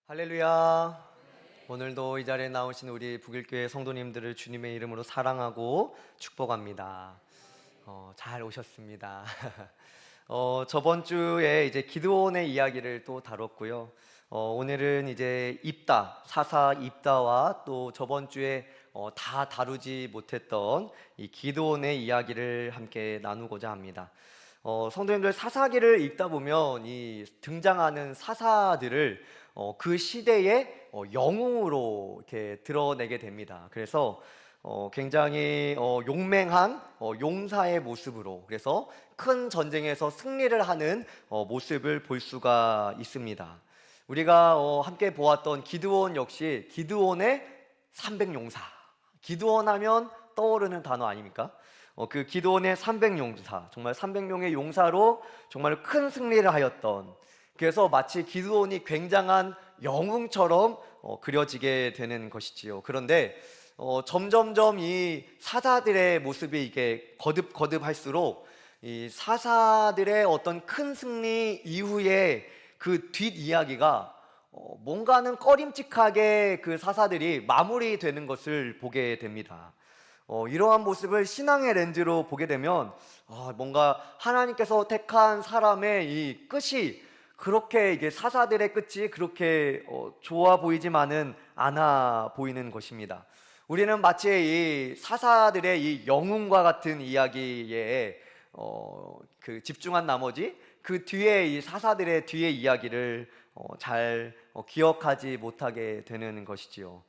할렐루야. 오늘도 이 자리에 나오신 우리 북일교회 성도님들을 주님의 이름으로 사랑하고 축복합니다. 잘 오셨습니다. 저번 주에 이제 기드온의 이야기를 또 다뤘고요. 오늘은 이제 사사 입다와 또 저번 주에 다 다루지 못했던 이 기드온의 이야기를 함께 나누고자 합니다. 성도님들, 사사기를 읽다 보면 이 등장하는 사사들을 그 시대의 영웅으로 이렇게 드러내게 됩니다. 그래서 굉장히 용맹한 용사의 모습으로, 그래서 큰 전쟁에서 승리를 하는 모습을 볼 수가 있습니다. 우리가 함께 보았던 기드온 역시 기드온의 300용사, 기드온 하면 떠오르는 단어 아닙니까? 그 기드온의 300용사, 정말 300명의 용사로 정말 큰 승리를 하였던, 그래서 마치 기드온이 굉장한 영웅처럼 그려지게 되는 것이지요. 그런데 점점점 이 사사들의 모습이 이게 거듭할수록 이 사사들의 어떤 큰 승리 이후에 그 뒷이야기가 뭔가는 꺼림칙하게 그 사사들이 마무리되는 것을 보게 됩니다. 이러한 모습을 신앙의 렌즈로 보게 되면 뭔가 하나님께서 택한 사람의 이 끝이 그렇게, 이게 사사들의 끝이 그렇게 좋아 보이지만은 않아 보이는 것입니다. 우리는 마치 이 사사들의 이 영웅과 같은 이야기에 그 집중한 나머지 그 뒤에 이 사사들의 뒤의 이야기를 잘 기억하지 못하게 되는 것이지요.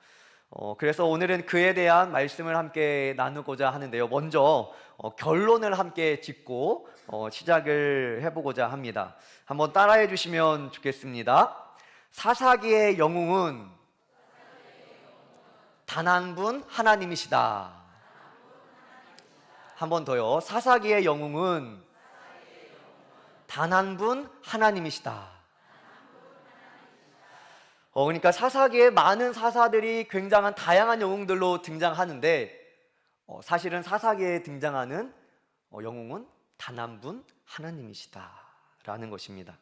그래서 오늘은 그에 대한 말씀을 함께 나누고자 하는데요. 먼저 결론을 함께 짓고 시작을 해보고자 합니다. 한번 따라해 주시면 좋겠습니다. 사사기의 영웅은 단 한 분 하나님이시다. 한 번 더요. 사사기의 영웅은 단 한 분 하나님이시다. 그러니까 사사기에 많은 사사들이 굉장한 다양한 영웅들로 등장하는데 사실은 사사기에 등장하는 영웅은 단 한 분 하나님이시다라는 것입니다.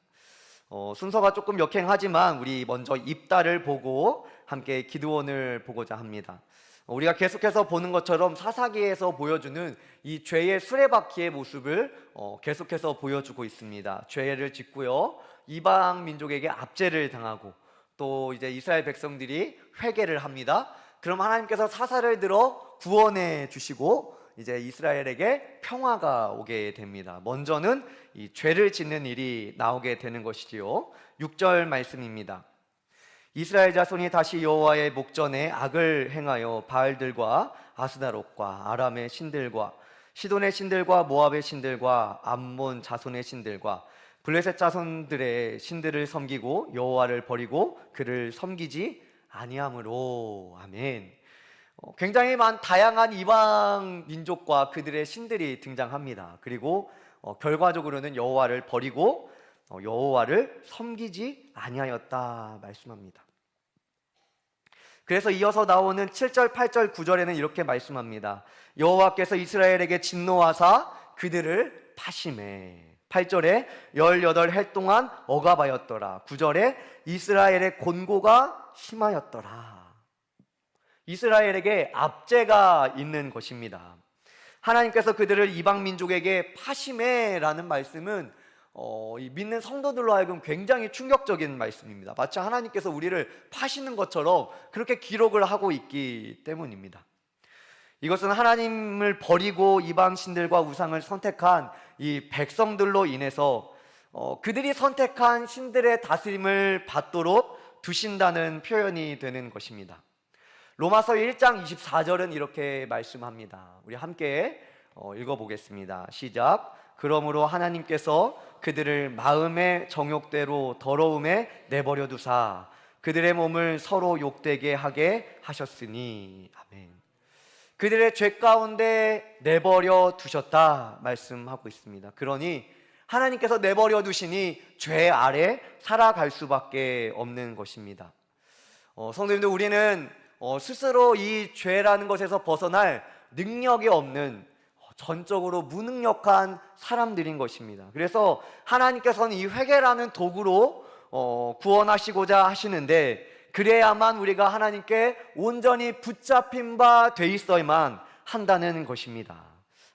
순서가 조금 역행하지만 우리 먼저 입다를 보고 함께 기드온을 보고자 합니다. 우리가 계속해서 보는 것처럼 사사기에서 보여주는 이 죄의 수레바퀴의 모습을 계속해서 보여주고 있습니다. 죄를 짓고요, 이방 민족에게 압제를 당하고 또 이제 이스라엘 백성들이 회개를 합니다. 그럼 하나님께서 사사를 들어 구원해 주시고 이제 이스라엘에게 평화가 오게 됩니다. 먼저는 이 죄를 짓는 일이 나오게 되는 것이지요. 6절 말씀입니다. 이스라엘 자손이 다시 여호와의 목전에 악을 행하여 바알들과 아스다롯과 아람의 신들과 시돈의 신들과 모압의 신들과 암몬 자손의 신들과 블레셋 자손들의 신들을 섬기고 여호와를 버리고 그를 섬기지 아니함으로. 아멘. 굉장히 다양한 이방 민족과 그들의 신들이 등장합니다. 그리고 결과적으로는 여호와를 버리고 여호와를 섬기지 아니하였다 말씀합니다. 그래서 이어서 나오는 7절, 8절, 9절에는 이렇게 말씀합니다. 여호와께서 이스라엘에게 진노하사 그들을 파심해. 8절에 18해 동안 억압하였더라. 9절에 이스라엘의 곤고가 심하였더라. 이스라엘에게 압제가 있는 것입니다. 하나님께서 그들을 이방 민족에게 파심해라는 말씀은 믿는 성도들로 하여금 굉장히 충격적인 말씀입니다. 마치 하나님께서 우리를 파시는 것처럼 그렇게 기록을 하고 있기 때문입니다. 이것은 하나님을 버리고 이방 신들과 우상을 선택한 이 백성들로 인해서 그들이 선택한 신들의 다스림을 받도록 두신다는 표현이 되는 것입니다. 로마서 1장 24절은 이렇게 말씀합니다. 우리 함께 읽어보겠습니다. 시작. 그러므로 하나님께서 그들을 마음의 정욕대로 더러움에 내버려 두사 그들의 몸을 서로 욕되게 하게 하셨으니. 아멘. 그들의 죄 가운데 내버려 두셨다 말씀하고 있습니다. 그러니 하나님께서 내버려 두시니 죄 아래 살아갈 수밖에 없는 것입니다. 성도님들, 우리는 스스로 이 죄라는 것에서 벗어날 능력이 없는 전적으로 무능력한 사람들인 것입니다. 그래서 하나님께서는 이 회개라는 도구로 구원하시고자 하시는데, 그래야만 우리가 하나님께 온전히 붙잡힌 바 돼 있어야만 한다는 것입니다.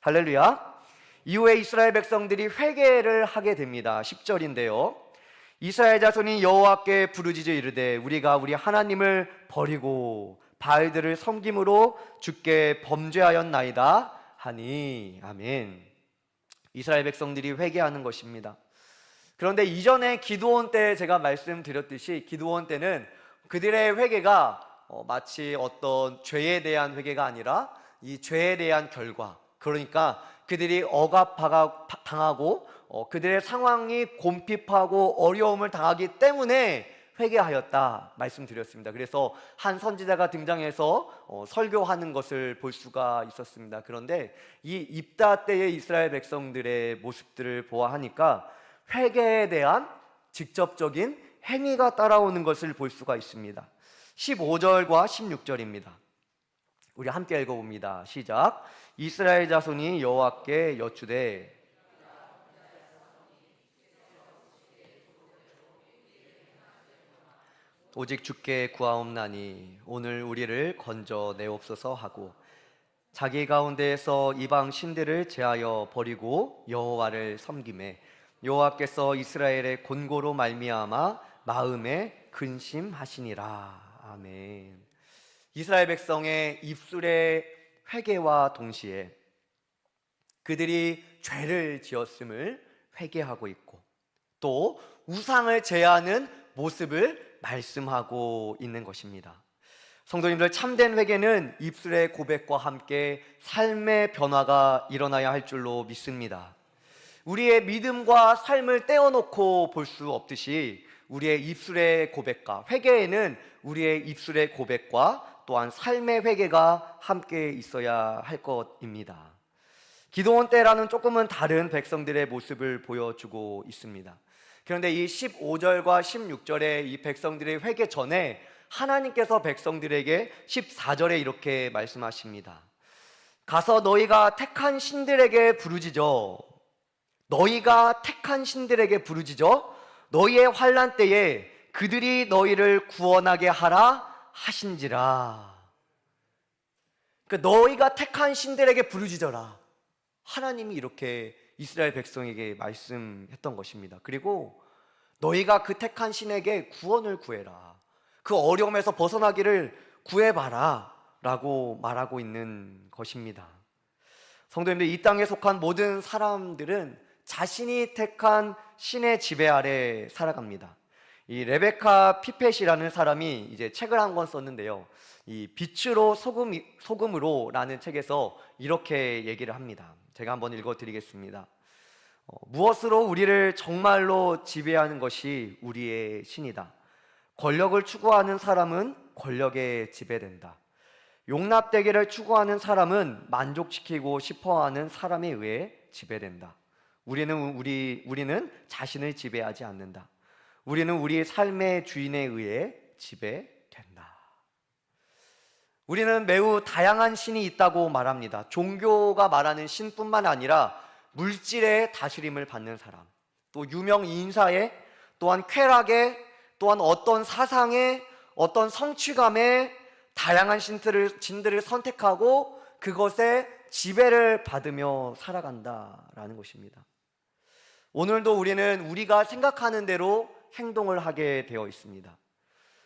할렐루야. 이후에 이스라엘 백성들이 회개를 하게 됩니다. 10절인데요, 이스라엘 자손이 여호와께 부르짖어 이르되 우리가 우리 하나님을 버리고 바알들을 섬김으로 주께 범죄하였나이다 하니. 아멘. 이스라엘 백성들이 회개하는 것입니다. 그런데 이전에 기드온 때 제가 말씀드렸듯이, 기드온 때는 그들의 회개가 마치 어떤 죄에 대한 회개가 아니라 이 죄에 대한 결과, 그러니까 그들이 억압당하고 그들의 상황이 곰핍하고 어려움을 당하기 때문에 회개하였다 말씀드렸습니다. 그래서 한 선지자가 등장해서 설교하는 것을 볼 수가 있었습니다. 그런데 이 입다 때의 이스라엘 백성들의 모습들을 보아하니까 회개에 대한 직접적인 행위가 따라오는 것을 볼 수가 있습니다. 15절과 16절입니다. 우리 함께 읽어봅니다. 시작. 이스라엘 자손이 여호와께 여쭈되 오직 주께 구하옵나니 오늘 우리를 건져 내옵소서 하고, 자기 가운데에서 이방 신들을 제하여 버리고 여호와를 섬기매 여호와께서 이스라엘의 곤고로 말미암아 마음에 근심하시니라. 아멘. 이스라엘 백성의 입술의 회개와 동시에 그들이 죄를 지었음을 회개하고 있고, 또 우상을 제하는 모습을 말씀하고 있는 것입니다. 성도님들, 참된 회개는 입술의 고백과 함께 삶의 변화가 일어나야 할 줄로 믿습니다. 우리의 믿음과 삶을 떼어놓고 볼 수 없듯이 우리의 입술의 고백과, 회개에는 우리의 입술의 고백과 또한 삶의 회개가 함께 있어야 할 것입니다. 기드온 때라는 조금은 다른 백성들의 모습을 보여주고 있습니다. 그런데 이 15절과 16절의 이 백성들의 회개 전에 하나님께서 백성들에게 14절에 이렇게 말씀하십니다. 가서 너희가 택한 신들에게 부르짖어, 너희가 택한 신들에게 부르짖어 너희의 환난 때에 그들이 너희를 구원하게 하라 하신지라. 그러니까 너희가 택한 신들에게 부르짖어라. 하나님이 이렇게 이스라엘 백성에게 말씀했던 것입니다. 그리고 너희가 그 택한 신에게 구원을 구해라. 그 어려움에서 벗어나기를 구해봐라 라고 말하고 있는 것입니다. 성도님들, 이 땅에 속한 모든 사람들은 자신이 택한 신의 지배 아래 살아갑니다. 이 레베카 피펫이라는 사람이 이제 책을 한 권 썼는데요, 이 빛으로 소금으로 라는 책에서 이렇게 얘기를 합니다. 제가 한번 읽어드리겠습니다. 무엇으로 우리를 정말로 지배하는 것이 우리의 신이다. 권력을 추구하는 사람은 권력에 지배된다. 용납되기를 추구하는 사람은 만족시키고 싶어하는 사람에 의해 지배된다. 우리는 자신을 지배하지 않는다. 우리는 우리의 삶의 주인에 의해 지배된다. 우리는 매우 다양한 신이 있다고 말합니다. 종교가 말하는 신뿐만 아니라 물질의 다스림을 받는 사람, 또 유명 인사에, 또한 쾌락에, 또한 어떤 사상에, 어떤 성취감에 다양한 신들을 선택하고 그것에 지배를 받으며 살아간다라는 것입니다. 오늘도 우리는 우리가 생각하는 대로 행동을 하게 되어 있습니다.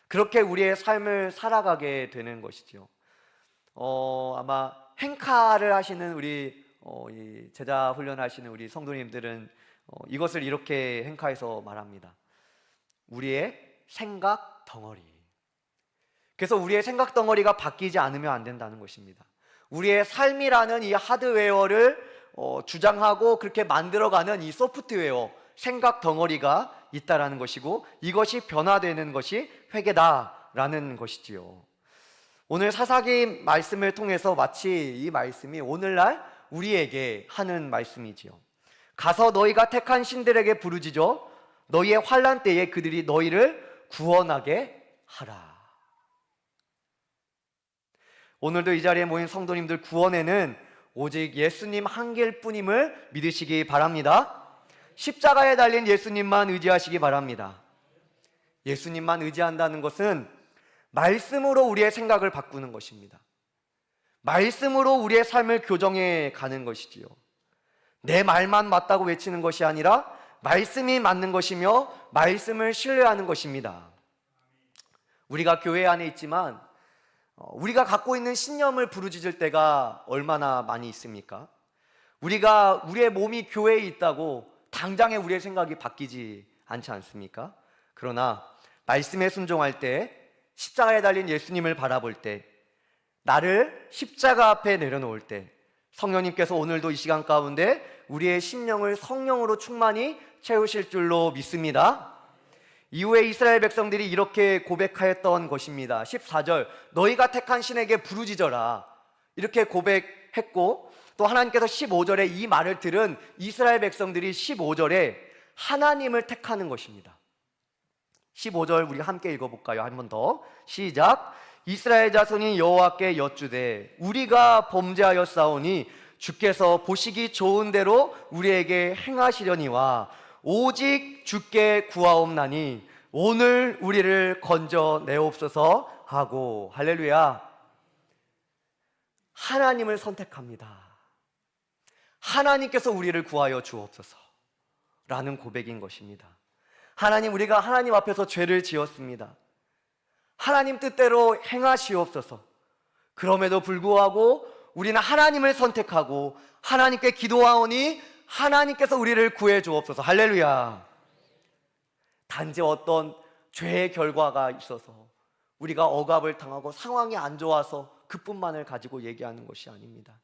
그렇게 우리의 삶을 살아가게 되는 것이죠. 아마 행카를 하시는 우리 이 제자 훈련하시는 우리 성도님들은 이것을 이렇게 행카에서 말합니다. 우리의 생각 덩어리. 그래서 우리의 생각 덩어리가 바뀌지 않으면 안 된다는 것입니다. 우리의 삶이라는 이 하드웨어를 주장하고 그렇게 만들어가는 이 소프트웨어, 생각 덩어리가 있다라는 것이고, 이것이 변화되는 것이 회개다라는 것이지요. 오늘 사사기 말씀을 통해서 마치 이 말씀이 오늘날 우리에게 하는 말씀이지요. 가서 너희가 택한 신들에게 부르짖어 너희의 환난 때에 그들이 너희를 구원하게 하라. 오늘도 이 자리에 모인 성도님들, 구원에는 오직 예수님 한 길뿐임을 믿으시기 바랍니다. 십자가에 달린 예수님만 의지하시기 바랍니다. 예수님만 의지한다는 것은 말씀으로 우리의 생각을 바꾸는 것입니다. 말씀으로 우리의 삶을 교정해 가는 것이지요. 내 말만 맞다고 외치는 것이 아니라 말씀이 맞는 것이며 말씀을 신뢰하는 것입니다. 우리가 교회 안에 있지만 우리가 갖고 있는 신념을 부르짖을 때가 얼마나 많이 있습니까? 우리가 우리의 몸이 교회에 있다고 당장에 우리의 생각이 바뀌지 않지 않습니까? 그러나 말씀에 순종할 때, 십자가에 달린 예수님을 바라볼 때, 나를 십자가 앞에 내려놓을 때, 성령님께서 오늘도 이 시간 가운데 우리의 심령을 성령으로 충만히 채우실 줄로 믿습니다. 이후에 이스라엘 백성들이 이렇게 고백하였던 것입니다. 14절, 너희가 택한 신에게 부르짖어라, 이렇게 고백했고, 또 하나님께서 15절에 이 말을 들은 이스라엘 백성들이 15절에 하나님을 택하는 것입니다. 15절 우리 함께 읽어볼까요? 한 번 더 시작. 이스라엘 자손이 여호와께 여쭈되 우리가 범죄하였사오니 주께서 보시기 좋은 대로 우리에게 행하시려니와 오직 주께 구하옵나니 오늘 우리를 건져내옵소서 하고. 할렐루야. 하나님을 선택합니다. 하나님께서 우리를 구하여 주옵소서 라는 고백인 것입니다. 하나님, 우리가 하나님 앞에서 죄를 지었습니다. 하나님 뜻대로 행하시옵소서. 그럼에도 불구하고 우리는 하나님을 선택하고 하나님께 기도하오니 하나님께서 우리를 구해 주옵소서. 할렐루야. 단지 어떤 죄의 결과가 있어서 우리가 억압을 당하고 상황이 안 좋아서 그뿐만을 가지고 얘기하는 것이 아닙니다.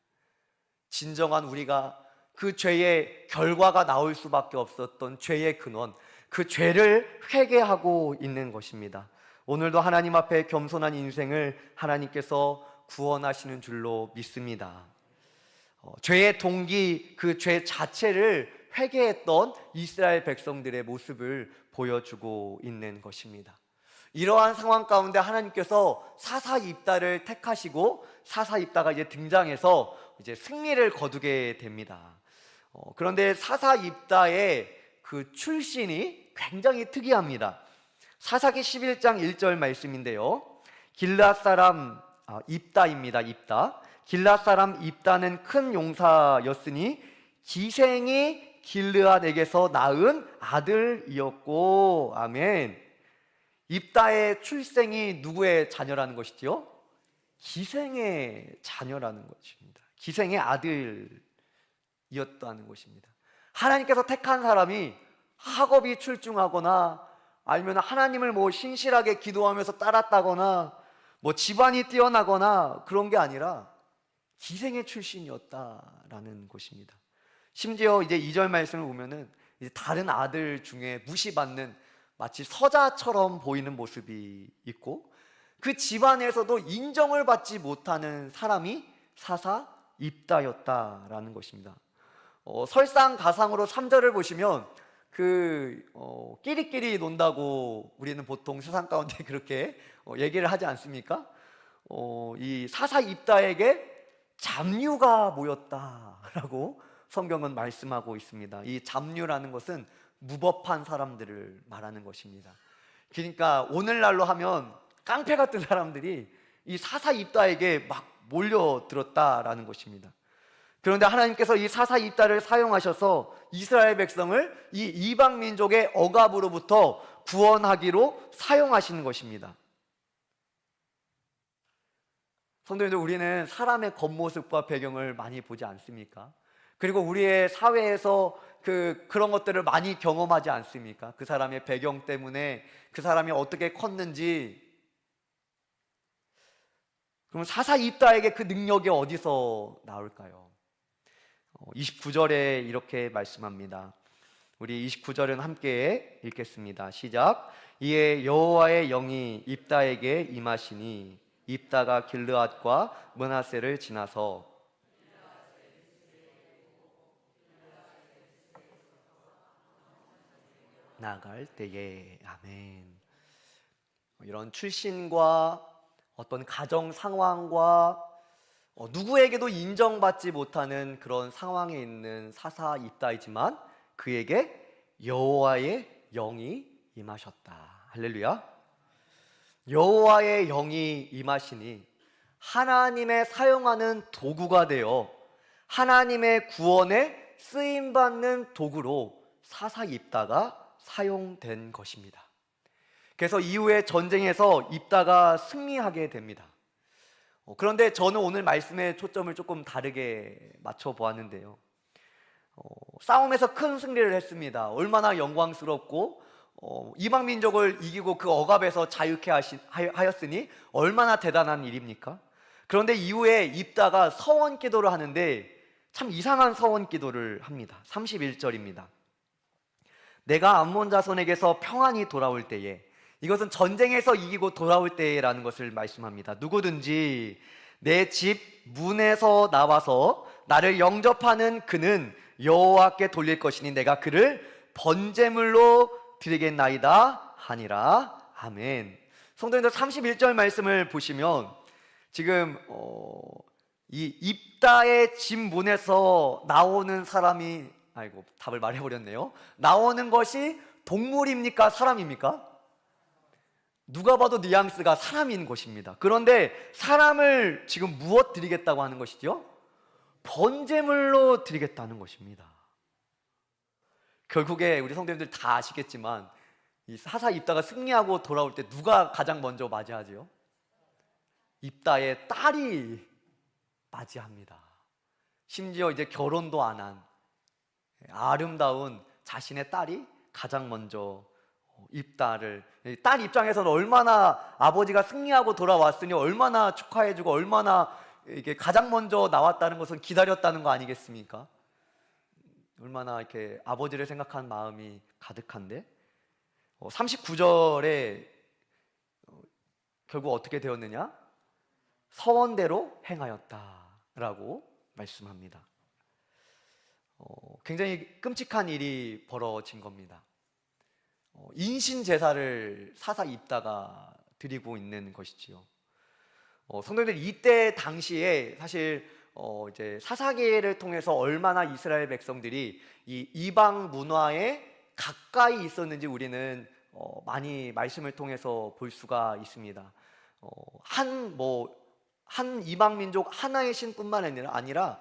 진정한 우리가 그 죄의 결과가 나올 수밖에 없었던 죄의 근원, 그 죄를 회개하고 있는 것입니다. 오늘도 하나님 앞에 겸손한 인생을 하나님께서 구원하시는 줄로 믿습니다. 죄의 동기, 그 죄 자체를 회개했던 이스라엘 백성들의 모습을 보여주고 있는 것입니다. 이러한 상황 가운데 하나님께서 사사입다를 택하시고 사사입다가 이제 등장해서 이제 승리를 거두게 됩니다. 그런데 사사입다의 그 출신이 굉장히 특이합니다. 사사기 11장 1절 말씀인데요, 길앗 사람 입다입니다. 입다. 길앗 사람 입다는 큰 용사였으니 기생이 길르앗에게서 낳은 아들이었고. 아멘. 입다의 출생이 누구의 자녀라는 것이지요? 기생의 자녀라는 것입니다. 기생의 아들이었다는 것입니다. 하나님께서 택한 사람이 학업이 출중하거나 아니면 하나님을 신실하게 기도하면서 따랐다거나 집안이 뛰어나거나 그런 게 아니라 기생의 출신이었다라는 것입니다. 심지어 이제 2절 말씀을 보면은 이제 다른 아들 중에 무시받는 마치 서자처럼 보이는 모습이 있고, 그 집안에서도 인정을 받지 못하는 사람이 사사 입다였다라는 것입니다. 설상가상으로 3절을 보시면 끼리끼리 논다고 우리는 보통 세상 가운데 그렇게 얘기를 하지 않습니까? 이 사사 입다에게 잡류가 모였다라고 성경은 말씀하고 있습니다. 이 잡류라는 것은 무법한 사람들을 말하는 것입니다. 그러니까 오늘날로 하면 깡패 같은 사람들이 이 사사 입다에게 막 몰려들었다라는 것입니다. 그런데 하나님께서 이 사사 입다를 사용하셔서 이스라엘 백성을 이 이방 민족의 억압으로부터 구원하기로 사용하시는 것입니다. 성도님들, 우리는 사람의 겉모습과 배경을 많이 보지 않습니까? 그리고 우리의 사회에서 그런 것들을 많이 경험하지 않습니까? 그 사람의 배경 때문에 그 사람이 어떻게 컸는지. 그럼 사사 입다에게 그 능력이 어디서 나올까요? 29절에 이렇게 말씀합니다. 우리 29절은 함께 읽겠습니다. 시작. 이에 여호와의 영이 입다에게 임하시니 입다가 길르앗과 므낫세를 지나서 나갈 때에. 아멘. 이런 출신과 어떤 가정 상황과 누구에게도 인정받지 못하는 그런 상황에 있는 사사 입다이지만 그에게 여호와의 영이 임하셨다. 할렐루야. 여호와의 영이 임하시니 하나님의 사용하는 도구가 되어 하나님의 구원에 쓰임받는 도구로 사사 입다가 사용된 것입니다. 그래서 이후에 전쟁에서 입다가 승리하게 됩니다. 그런데 저는 오늘 말씀의 초점을 조금 다르게 맞춰 보았는데요. 싸움에서 큰 승리를 했습니다. 얼마나 영광스럽고 이방 민족을 이기고 그 억압에서 자유케 하였으니 얼마나 대단한 일입니까? 그런데 이후에 입다가 서원 기도를 하는데 참 이상한 서원 기도를 합니다. 31절입니다. 내가 암몬 자손에게서 평안히 돌아올 때에, 이것은 전쟁에서 이기고 돌아올 때라는 것을 말씀합니다. 누구든지 내 집 문에서 나와서 나를 영접하는 그는 여호와께 돌릴 것이니 내가 그를 번제물로 드리겠나이다 하니라. 아멘. 성도님들 31절 말씀을 보시면 지금 이 입다의 집 문에서 나오는 사람이, 아이고 답을 말해버렸네요. 나오는 것이 동물입니까? 사람입니까? 누가 봐도 뉘앙스가 사람인 것입니다. 그런데 사람을 지금 무엇 드리겠다고 하는 것이죠? 번제물로 드리겠다는 것입니다. 결국에 우리 성도님들 다 아시겠지만 이 사사 입다가 승리하고 돌아올 때 누가 가장 먼저 맞이하죠? 입다의 딸이 맞이합니다. 심지어 이제 결혼도 안 한 아름다운 자신의 딸이 가장 먼저 입다를, 딸 입장에서는 얼마나 아버지가 승리하고 돌아왔으니 얼마나 축하해주고 얼마나 이게 가장 먼저 나왔다는 것은 기다렸다는 거 아니겠습니까? 얼마나 이렇게 아버지를 생각한 마음이 가득한데 39절에 결국 어떻게 되었느냐? 서원대로 행하였다라고 말씀합니다. 굉장히 끔찍한 일이 벌어진 겁니다. 인신 제사를 사사 입다가 드리고 있는 것이지요. 성도님들, 이때 당시에 사실 이제 사사계를 통해서 얼마나 이스라엘 백성들이 이 이방 문화에 가까이 있었는지 우리는 많이 말씀을 통해서 볼 수가 있습니다. 한 이방 민족 하나의 신뿐만 아니라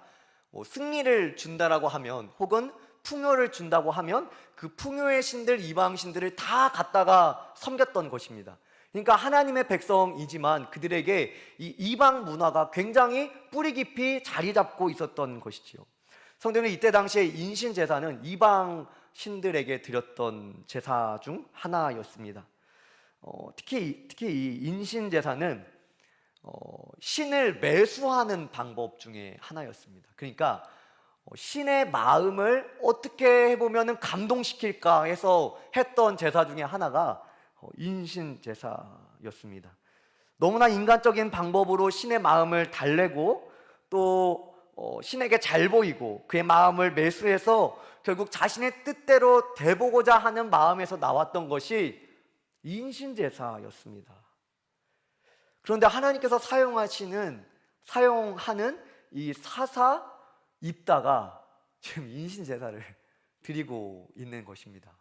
승리를 준다라고 하면, 혹은 풍요를 준다고 하면 그 풍요의 신들, 이방 신들을 다 갖다가 섬겼던 것입니다. 그러니까 하나님의 백성이지만 그들에게 이 이방 문화가 굉장히 뿌리 깊이 자리 잡고 있었던 것이지요. 성도는 이때 당시에 인신 제사는 이방 신들에게 드렸던 제사 중 하나였습니다. 특히 이 인신 제사는 신을 매수하는 방법 중에 하나였습니다. 그러니까 신의 마음을 어떻게 해보면 감동시킬까 해서 했던 제사 중에 하나가 인신 제사였습니다. 너무나 인간적인 방법으로 신의 마음을 달래고 또 신에게 잘 보이고 그의 마음을 매수해서 결국 자신의 뜻대로 돼보고자 하는 마음에서 나왔던 것이 인신 제사였습니다. 그런데 하나님께서 사용하는 이 사사 입다가 지금 인신 제사를 드리고 있는 것입니다.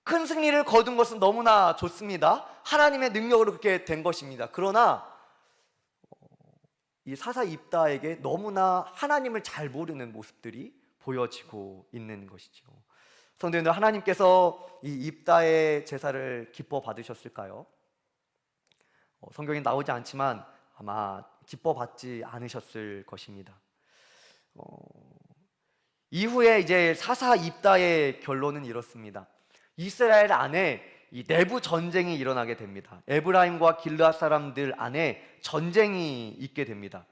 큰 승리를 거둔 것은 너무나 좋습니다. 하나님의 능력으로 그렇게 된 것입니다. 그러나 이 사사 입다에게 너무나 하나님을 잘 모르는 모습들이 보여지고 있는 것이죠. 성도님들, 하나님께서 이 입다의 제사를 기뻐 받으셨을까요? 성경에 나오지 않지만 아마 기뻐 받지 않으셨을 것입니다. 이후에 이제 사사 입다의 결론은 이렇습니다. 이스라엘 안에 이 내부 전쟁이 일어나게 됩니다. 에브라임과 길르앗 사람들 안에 전쟁이 있게 됩니다.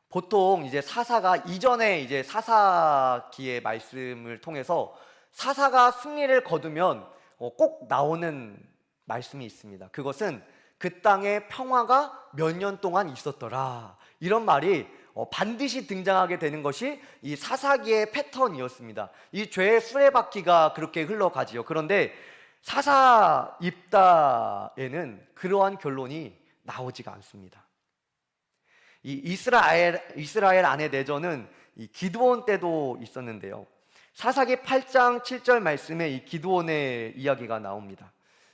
보통 이제 사사가 이전에 이제 사사기의 말씀을 통해서 사사가 승리를 거두면 꼭 나오는 말씀이 있습니다. 그것은 그 땅에 평화가 몇 년 동안 있었더라, 이런 말이 반드시 등장하게 되는 것이 이 사사기의 패턴이었습니다. 이 죄의 수레바퀴가 그렇게 흘러가지요. 그런데 사사 입다에는 그러한 결론이 나오지가 않습니다. 이 이스라엘 안의 내전은 이 기드온 때도 있었는데요. 사사기 8장 7절 말씀에 이 기드온의 이야기가 나옵니다.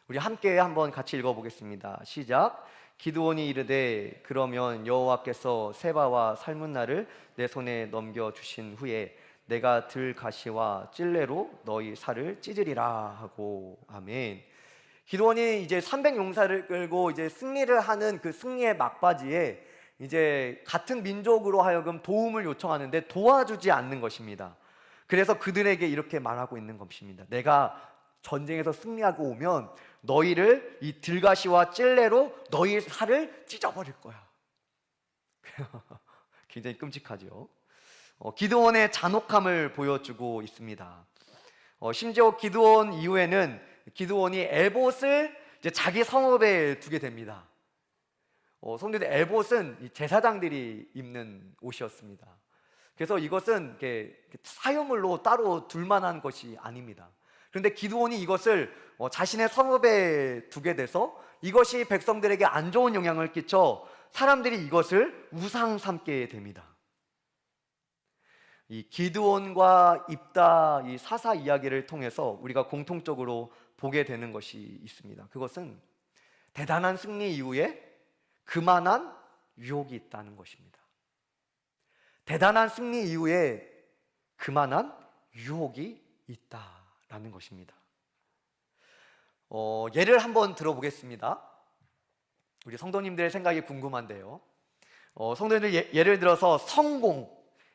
우리 함께 한번 같이 읽어보겠습니다. 시작. 기드온이 이르되 그러면 여호와께서 세바와 살문나를 내 손에 넘겨주신 후에 내가 들가시와 찔레로 너희 살을 찢으리라 하고. 아멘. 기드온이 이제 300용사를 끌고 이제 승리를 하는 그 승리의 막바지에 이제 같은 민족으로 하여금 도움을 요청하는데 도와주지 않는 것입니다. 그래서 그들에게 이렇게 말하고 있는 것입니다. 내가 전쟁에서 승리하고 오면 너희를 이 들가시와 찔레로 너희 살을 찢어버릴 거야. 굉장히 끔찍하죠. 기드온의 잔혹함을 보여주고 있습니다. 심지어 기드온 이후에는 기드온이 에봇을 이제 자기 성읍에 두게 됩니다. 성도들, 에봇은 제사장들이 입는 옷이었습니다. 그래서 이것은 이렇게 사유물로 따로 둘만한 것이 아닙니다. 그런데 기드온이 이것을 자신의 성읍에 두게 돼서 이것이 백성들에게 안 좋은 영향을 끼쳐 사람들이 이것을 우상 삼게 됩니다. 이 기드온과 입다 이 사사 이야기를 통해서 우리가 공통적으로 보게 되는 것이 있습니다. 그것은 대단한 승리 이후에 그만한 유혹이 있다는 것입니다. 대단한 승리 이후에 그만한 유혹이 있다라는 것입니다. 예를 한번 들어보겠습니다. 우리 성도님들의 생각이 궁금한데요. 성도님들 예를 들어서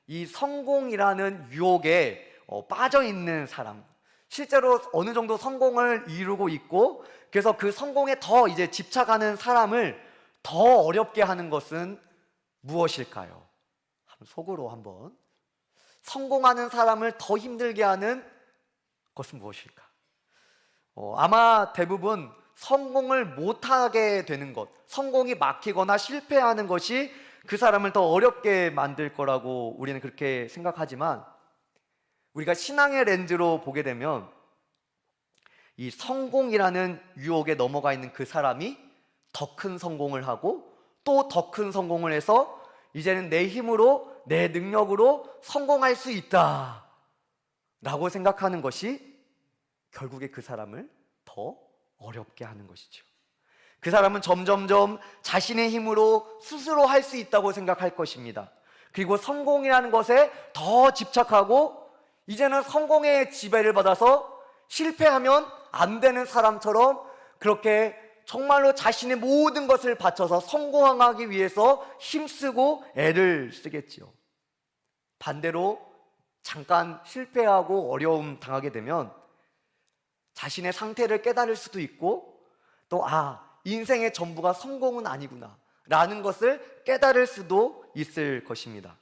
이 성공이라는 유혹에 빠져 있는 사람, 실제로 어느 정도 성공을 이루고 있고 그래서 그 성공에 더 이제 집착하는 사람을 더 어렵게 하는 것은 무엇일까요? 속으로 한번 성공하는 사람을 더 힘들게 하는 것은 무엇일까? 아마 대부분 성공을 못하게 되는 것, 성공이 막히거나 실패하는 것이 그 사람을 더 어렵게 만들 거라고 우리는 그렇게 생각하지만, 우리가 신앙의 렌즈로 보게 되면 이 성공이라는 유혹에 넘어가 있는 그 사람이 더 큰 성공을 하고 또 더 큰 성공을 해서 이제는 내 힘으로, 내 능력으로 성공할 수 있다 라고 생각하는 것이 결국에 그 사람을 더 어렵게 하는 것이죠. 그 사람은 점점점 자신의 힘으로 스스로 할 수 있다고 생각할 것입니다. 그리고 성공이라는 것에 더 집착하고 이제는 성공의 지배를 받아서 실패하면 안 되는 사람처럼 그렇게 정말로 자신의 모든 것을 바쳐서 성공하기 위해서 힘쓰고 애를 쓰겠지요. 반대로 잠깐 실패하고 어려움 당하게 되면 자신의 상태를 깨달을 수도 있고 또 인생의 전부가 성공은 아니구나 라는 것을 깨달을 수도 있을 것입니다.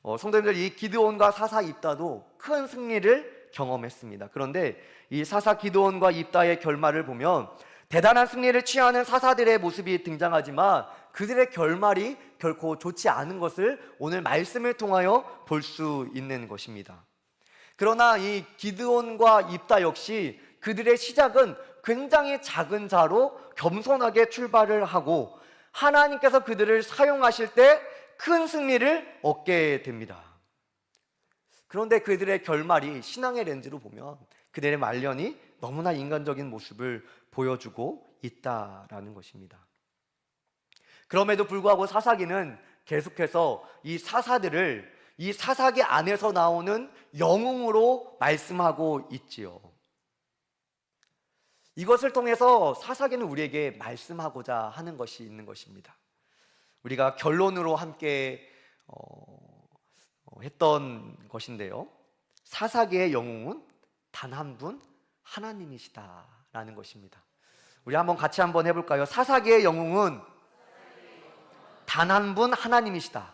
성도님들, 이 기드온과 사사 입다도 큰 승리를 경험했습니다. 그런데 이 사사 기드온과 입다의 결말을 보면 대단한 승리를 취하는 사사들의 모습이 등장하지만 그들의 결말이 결코 좋지 않은 것을 오늘 말씀을 통하여 볼 수 있는 것입니다. 그러나 이 기드온과 입다 역시 그들의 시작은 굉장히 작은 자로 겸손하게 출발을 하고 하나님께서 그들을 사용하실 때 큰 승리를 얻게 됩니다. 그런데 그들의 결말이 신앙의 렌즈로 보면 그들의 말년이 너무나 인간적인 모습을 보여주고 있다라는 것입니다. 그럼에도 불구하고 사사기는 계속해서 이 사사들을 이 사사기 안에서 나오는 영웅으로 말씀하고 있지요. 이것을 통해서 사사기는 우리에게 말씀하고자 하는 것이 있는 것입니다. 우리가 결론으로 함께 했던 것인데요, 사사기의 영웅은 단 한 분 하나님이시다라는 것입니다. 우리 같이 한번 해볼까요? 사사기의 영웅은 단 한 분 하나님이시다.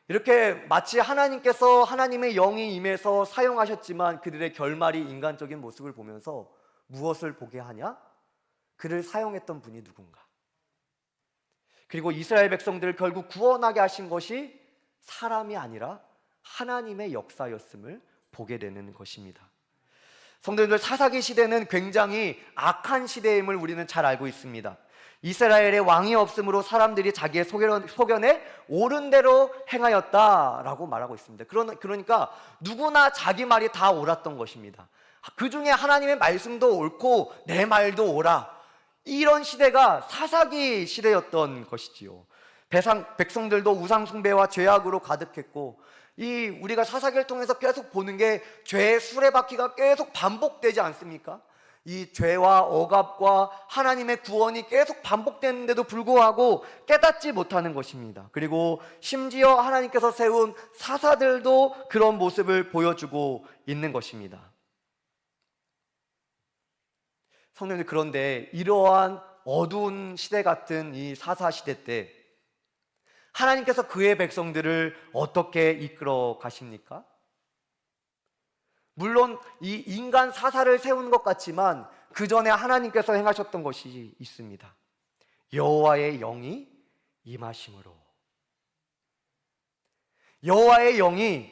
이렇게 마치 하나님께서 하나님의 영이 임해서 사용하셨지만 그들의 결말이 인간적인 모습을 보면서 무엇을 보게 하냐? 그를 사용했던 분이 누군가? 그리고 이스라엘 백성들을 결국 구원하게 하신 것이 사람이 아니라 하나님의 역사였음을 보게 되는 것입니다. 성도님들, 사사기 시대는 굉장히 악한 시대임을 우리는 잘 알고 있습니다. 이스라엘에 왕이 없으므로 사람들이 자기의 소견에 옳은 대로 행하였다라고 말하고 있습니다. 그러니까 누구나 자기 말이 다 옳았던 것입니다. 그 중에 하나님의 말씀도 옳고 내 말도 옳아. 이런 시대가 사사기 시대였던 것이지요. 백성들도 우상 숭배와 죄악으로 가득했고, 우리가 사사기를 통해서 계속 보는 게 죄의 수레바퀴가 계속 반복되지 않습니까? 이 죄와 억압과 하나님의 구원이 계속 반복되는데도 불구하고 깨닫지 못하는 것입니다. 그리고 심지어 하나님께서 세운 사사들도 그런 모습을 보여주고 있는 것입니다. 성도님들, 그런데 이러한 어두운 시대 같은 이 사사 시대 때 하나님께서 그의 백성들을 어떻게 이끌어 가십니까? 물론 이 인간 사사를 세우는 것 같지만 그 전에 하나님께서 행하셨던 것이 있습니다. 여호와의 영이 임하심으로. 여호와의 영이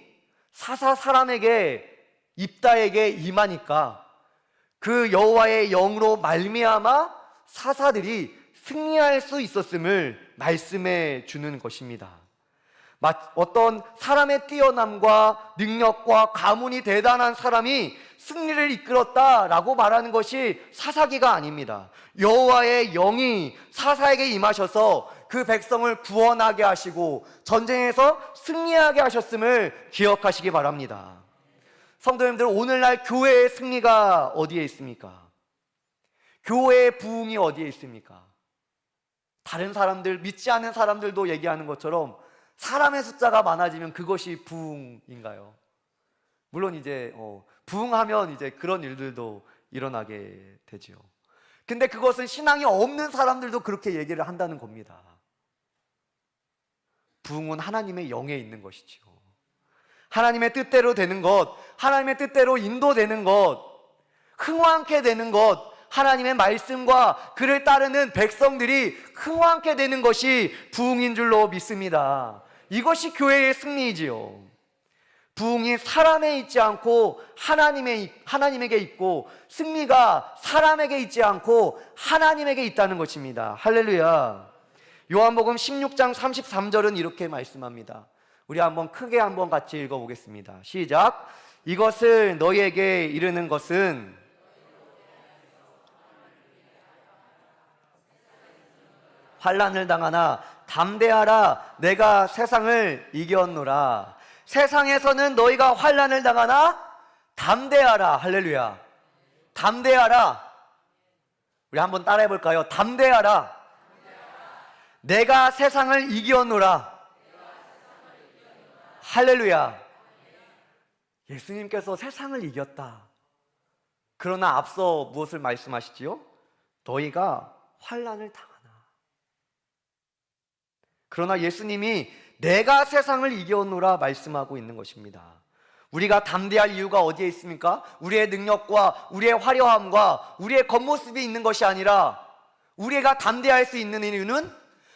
사사 사람에게, 입다에게 임하니까 그 여호와의 영으로 말미암아 사사들이 승리할 수 있었음을 말씀해 주는 것입니다. 어떤 사람의 뛰어남과 능력과 가문이 대단한 사람이 승리를 이끌었다라고 말하는 것이 사사기가 아닙니다. 여호와의 영이 사사에게 임하셔서 그 백성을 구원하게 하시고 전쟁에서 승리하게 하셨음을 기억하시기 바랍니다. 성도님들, 오늘날 교회의 승리가 어디에 있습니까? 교회의 부흥이 어디에 있습니까? 다른 사람들, 믿지 않는 사람들도 얘기하는 것처럼 사람의 숫자가 많아지면 그것이 부흥인가요? 물론 이제 부흥하면 이제 그런 일들도 일어나게 되죠. 근데 그것은 신앙이 없는 사람들도 그렇게 얘기를 한다는 겁니다. 부흥은 하나님의 영에 있는 것이죠. 하나님의 뜻대로 되는 것, 하나님의 뜻대로 인도되는 것, 흥왕케 되는 것, 하나님의 말씀과 그를 따르는 백성들이 흥왕케 되는 것이 부흥인 줄로 믿습니다. 이것이 교회의 승리이지요. 부흥이 사람에 있지 않고 하나님에게 있고, 승리가 사람에게 있지 않고 하나님에게 있다는 것입니다. 할렐루야. 요한복음 16장 33절은 이렇게 말씀합니다. 우리 한번 크게 한번 같이 읽어보겠습니다. 시작. 이것을 너희에게 이르는 것은 환난을 당하나 담대하라, 내가 세상을 이겼노라. 세상에서는 너희가 환난을 당하나 담대하라. 할렐루야. 담대하라. 우리 한번 따라해 볼까요? 담대하라. 내가 세상을 이겼노라. 할렐루야. 예수님께서 세상을 이겼다. 그러나 앞서 무엇을 말씀하시지요? 너희가 환난을 당하나. 그러나 예수님이 내가 세상을 이겨노라 말씀하고 있는 것입니다. 우리가 담대할 이유가 어디에 있습니까? 우리의 능력과 우리의 화려함과 우리의 겉모습이 있는 것이 아니라, 우리가 담대할 수 있는 이유는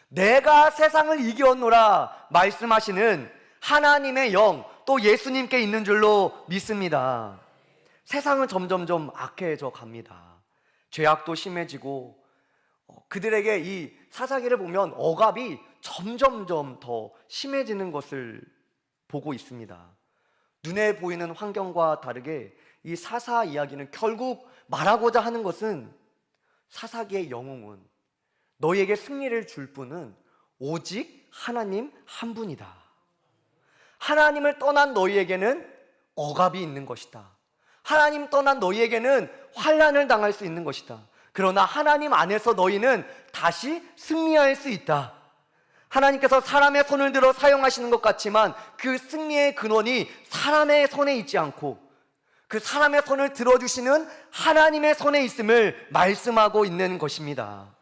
내가 세상을 이겨노라 말씀하시는 하나님의 영, 또 예수님께 있는 줄로 믿습니다. 세상은 점점점 악해져 갑니다. 죄악도 심해지고, 그들에게 이 사사기를 보면 억압이 점점점 더 심해지는 것을 보고 있습니다. 눈에 보이는 환경과 다르게 이 사사 이야기는 결국 말하고자 하는 것은, 사사기의 영웅은, 너희에게 승리를 줄 분은 오직 하나님 한 분이다. 하나님을 떠난 너희에게는 억압이 있는 것이다. 하나님 떠난 너희에게는 환난을 당할 수 있는 것이다. 그러나 하나님 안에서 너희는 다시 승리할 수 있다. 하나님께서 사람의 손을 들어 사용하시는 것 같지만 그 승리의 근원이 사람의 손에 있지 않고 그 사람의 손을 들어주시는 하나님의 손에 있음을 말씀하고 있는 것입니다.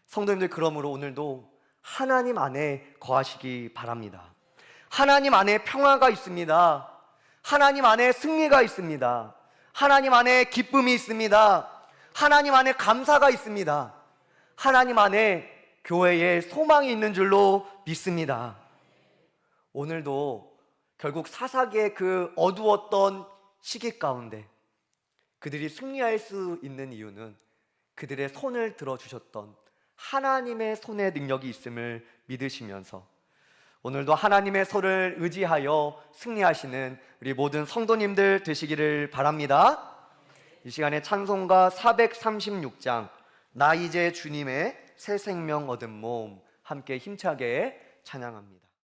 성도님들, 그러므로 오늘도 하나님 안에 거하시기 바랍니다. 하나님 안에 평화가 있습니다. 하나님 안에 승리가 있습니다. 하나님 안에 기쁨이 있습니다. 하나님 안에 감사가 있습니다. 하나님 안에 교회에 소망이 있는 줄로 믿습니다. 오늘도 결국 사사기의 그 어두웠던 시기 가운데 그들이 승리할 수 있는 이유는 그들의 손을 들어주셨던 하나님의 손의 능력이 있음을 믿으시면서 오늘도 하나님의 손을 의지하여 승리하시는 우리 모든 성도님들 되시기를 바랍니다. 이 시간에 찬송가 436장 나 이제 주님의 새 생명 얻은 몸 함께 힘차게 찬양합니다.